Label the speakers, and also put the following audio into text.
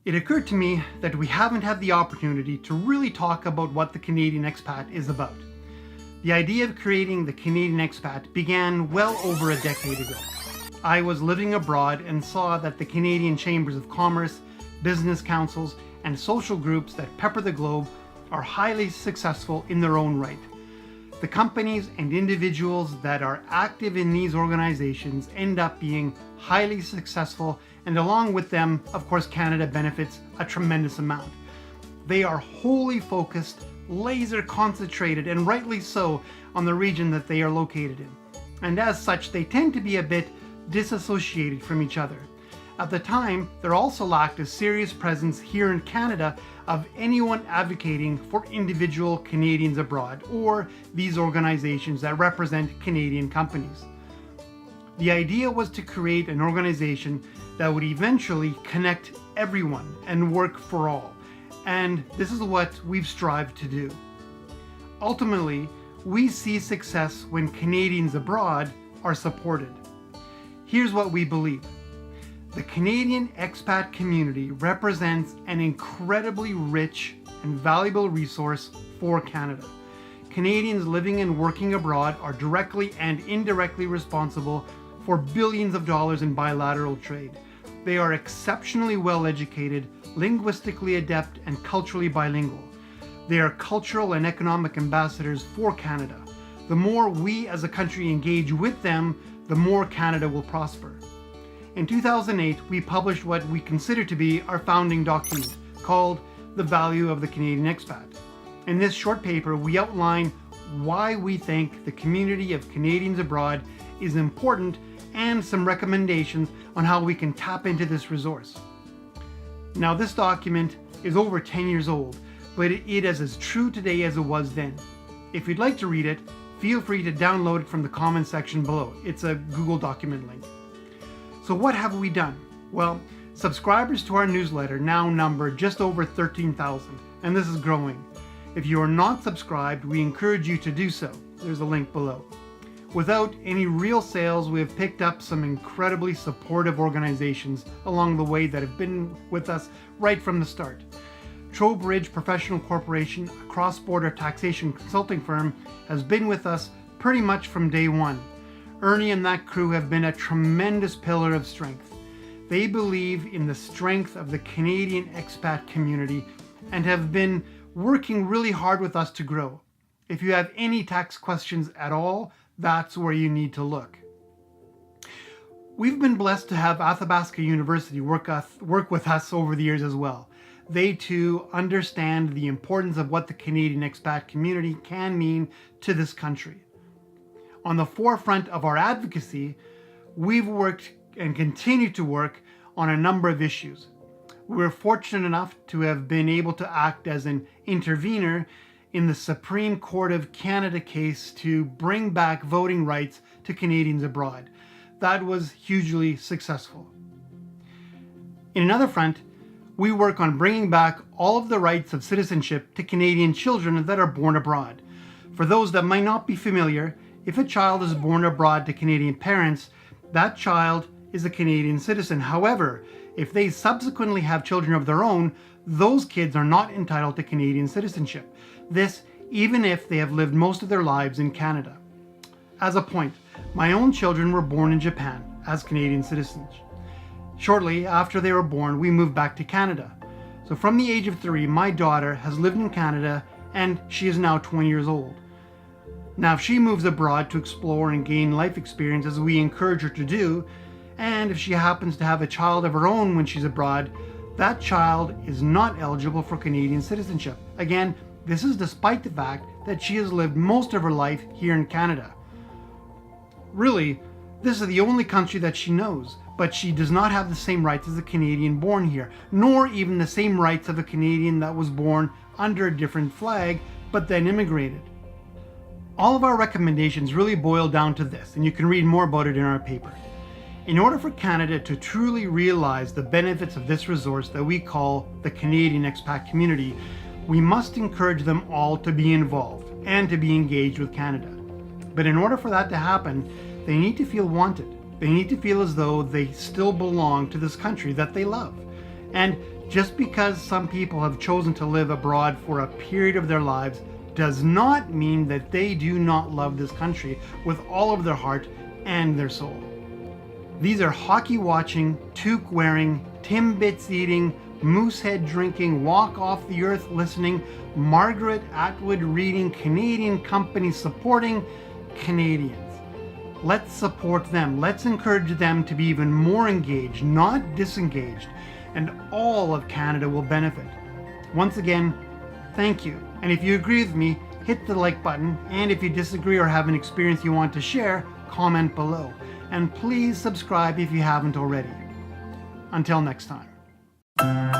Speaker 1: It occurred to me that we haven't had the opportunity to really talk about what the Canadian Expat is about. The idea of creating the Canadian Expat began well over a decade ago. I was living abroad and saw that the Canadian Chambers of Commerce, business councils, and social groups that pepper the globe are highly successful in their own right. The companies and individuals that are active in these organizations end up being highly successful, and along with them, of course, Canada benefits a tremendous amount. They are wholly focused, laser concentrated, and rightly so, on the region that they are located in. And as such, they tend to be a bit disassociated from each other. At the time, there also lacked a serious presence here in Canada of anyone advocating for individual Canadians abroad or these organizations that represent Canadian companies. The idea was to create an organization that would eventually connect everyone and work for all. And this is what we've strived to do. Ultimately, we see success when Canadians abroad are supported. Here's what we believe. The Canadian expat community represents an incredibly rich and valuable resource for Canada. Canadians living and working abroad are directly and indirectly responsible for billions of dollars in bilateral trade. They are exceptionally well educated, linguistically adept, and culturally bilingual. They are cultural and economic ambassadors for Canada. The more we as a country engage with them, the more Canada will prosper. In 2008, we published what we consider to be our founding document, called The Value of the Canadian Expat. In this short paper, we outline why we think the community of Canadians abroad is important and some recommendations on how we can tap into this resource. Now, this document is over 10 years old, but it is as true today as it was then. If you'd like to read it, feel free to download it from the comment section below. It's a Google document link. So what have we done? Well, subscribers to our newsletter now number just over 13,000, and this is growing. If you are not subscribed, we encourage you to do so. There's a link below. Without any real sales, we have picked up some incredibly supportive organizations along the way that have been with us right from the start. Trowbridge Professional Corporation, a cross-border taxation consulting firm, has been with us pretty much from day one. Ernie and that crew have been a tremendous pillar of strength. They believe in the strength of the Canadian expat community and have been working really hard with us to grow. If you have any tax questions at all, that's where you need to look. We've been blessed to have Athabasca University work with us over the years as well. They too understand the importance of what the Canadian expat community can mean to this country. On the forefront of our advocacy, we've worked and continue to work on a number of issues. We're fortunate enough to have been able to act as an intervener in the Supreme Court of Canada case to bring back voting rights to Canadians abroad. That was hugely successful. In another front, we work on bringing back all of the rights of citizenship to Canadian children that are born abroad. For those that might not be familiar, if a child is born abroad to Canadian parents, that child is a Canadian citizen. However, if they subsequently have children of their own, those kids are not entitled to Canadian citizenship. This, even if they have lived most of their lives in Canada. As a point, my own children were born in Japan as Canadian citizens. Shortly after they were born, we moved back to Canada. So from the age of 3, my daughter has lived in Canada and she is now 20 years old. Now, if she moves abroad to explore and gain life experience as we encourage her to do, and if she happens to have a child of her own when she's abroad, that child is not eligible for Canadian citizenship. Again, this is despite the fact that she has lived most of her life here in Canada. Really, this is the only country that she knows, but she does not have the same rights as a Canadian born here, nor even the same rights of a Canadian that was born under a different flag, but then immigrated. All of our recommendations really boil down to this, and you can read more about it in our paper. In order for Canada to truly realize the benefits of this resource that we call the Canadian expat community, we must encourage them all to be involved and to be engaged with Canada. But in order for that to happen, they need to feel wanted. They need to feel as though they still belong to this country that they love. And Just because some people have chosen to live abroad for a period of their lives does not mean that they do not love this country with all of their heart and their soul. These are hockey watching, toque wearing, Timbits eating, moosehead drinking, walk off the earth listening, Margaret Atwood reading, Canadian companies supporting Canadians. Let's support them. Let's encourage them to be even more engaged, not disengaged, and all of Canada will benefit. Once again, thank you. And if you agree with me, hit the like button. And if you disagree or have an experience you want to share, comment below. And please subscribe if you haven't already. Until next time.